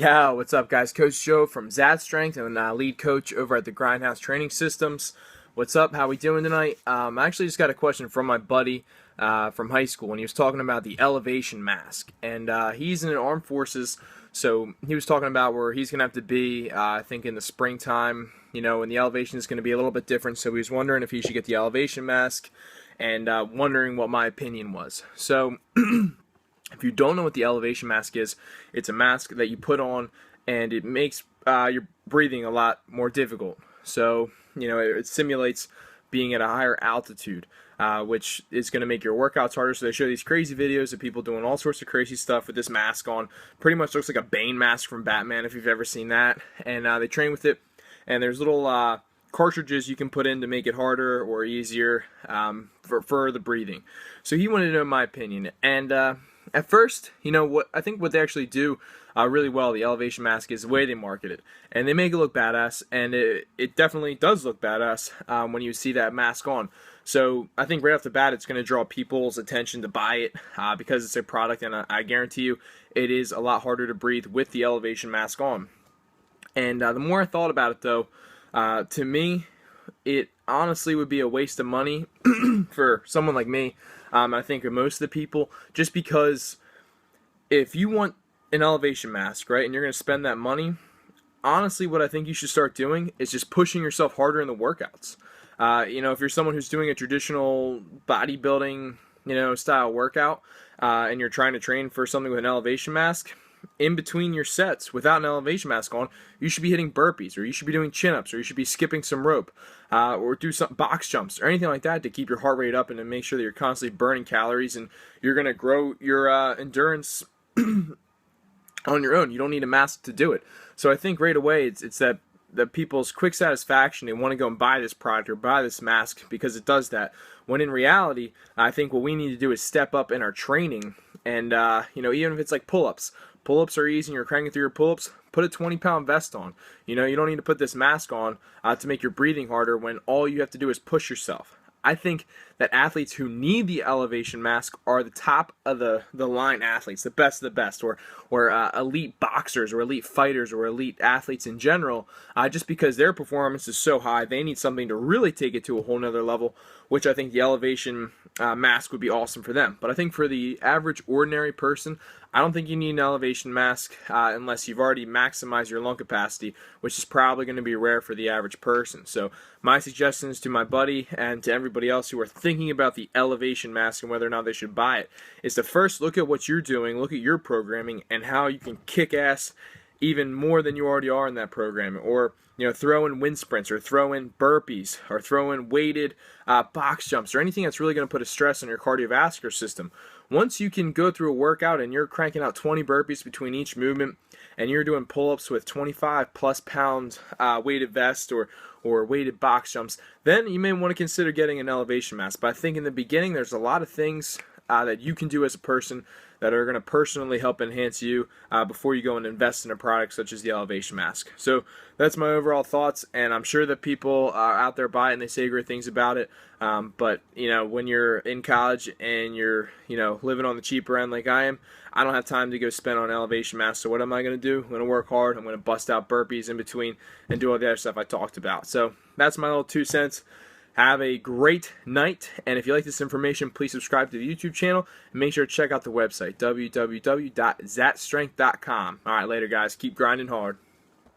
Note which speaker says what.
Speaker 1: Yeah, what's up, guys? Coach Joe from Zat Strength and lead coach over at the Grindhouse Training Systems. What's up? How we doing tonight? I actually just got a question from my buddy from high school, and he was talking about the elevation mask. And he's in the armed forces, so he was talking about where he's gonna have to be. I think in the springtime, and the elevation is going to be a little bit different. So he was wondering if he should get the elevation mask, and wondering what my opinion was. So. If you don't know what the elevation mask is, it's a mask that you put on and it makes your breathing a lot more difficult. So, it simulates being at a higher altitude, which is going to make your workouts harder. So they show these crazy videos of people doing all sorts of crazy stuff with this mask on. Pretty much looks like a Bane mask from Batman, if you've ever seen that. And they train with it. And there's little cartridges you can put in to make it harder or easier for the breathing. So he wanted to know my opinion. And at first, what they actually do really well, the elevation mask, is the way they market it. And they make it look badass, and it definitely does look badass when you see that mask on. So I think right off the bat, it's going to draw people's attention to buy it because it's a product, and I guarantee you it is a lot harder to breathe with the elevation mask on. And the more I thought about it, though, to me, it honestly would be a waste of money for someone like me. I think most of the people, just because if you want an elevation mask, right, and you're going to spend that money, honestly, what I think you should start doing is just pushing yourself harder in the workouts. If you're someone who's doing a traditional bodybuilding, style workout, and you're trying to train for something with an elevation mask, in between your sets without an elevation mask on, you should be hitting burpees, or you should be doing chin-ups, or you should be skipping some rope, or do some box jumps or anything like that to keep your heart rate up and to make sure that you're constantly burning calories, and you're going to grow your endurance on your own. You don't need a mask to do it. So I think right away it's that people's quick satisfaction, they want to go and buy this product or buy this mask because it does that. When in reality, I think what we need to do is step up in our training, and even if it's like pull-ups. Pull-ups are easy and you're cranking through your pull-ups, put a 20-pound vest on. You don't need to put this mask on to make your breathing harder when all you have to do is push yourself. I think that athletes who need the elevation mask are the top of the line athletes, the best of the best, or elite boxers or elite fighters or elite athletes in general, just because their performance is so high, they need something to really take it to a whole nother level, which I think the elevation mask would be awesome for them. But I think for the average ordinary person, I don't think you need an elevation mask unless you've already maximized your lung capacity, which is probably going to be rare for the average person. So my suggestions to my buddy and to everybody else who are thinking about the elevation mask and whether or not they should buy it is to first look at what you're doing, look at your programming, and how you can kick ass even more than you already are in that program. Or throw in wind sprints, or throw in burpees, or throw in weighted box jumps, or anything that's really going to put a stress on your cardiovascular system. Once you can go through a workout and you're cranking out 20 burpees between each movement, and you're doing pull-ups with 25 plus pound weighted vest or weighted box jumps, then you may want to consider getting an elevation mask. But I think in the beginning there's a lot of things that you can do as a person that are going to personally help enhance you before you go and invest in a product such as the elevation mask. So that's my overall thoughts, and I'm sure that people are out there buy it and they say great things about it. But when you're in college and you're living on the cheaper end like I am, I don't have time to go spend on elevation mask. So what am I going to do? I'm going to work hard. I'm going to bust out burpees in between and do all the other stuff I talked about. So that's my little 2 cents. Have a great night, and if you like this information, please subscribe to the YouTube channel, and make sure to check out the website, www.zatstrength.com. All right, later, guys. Keep grinding hard.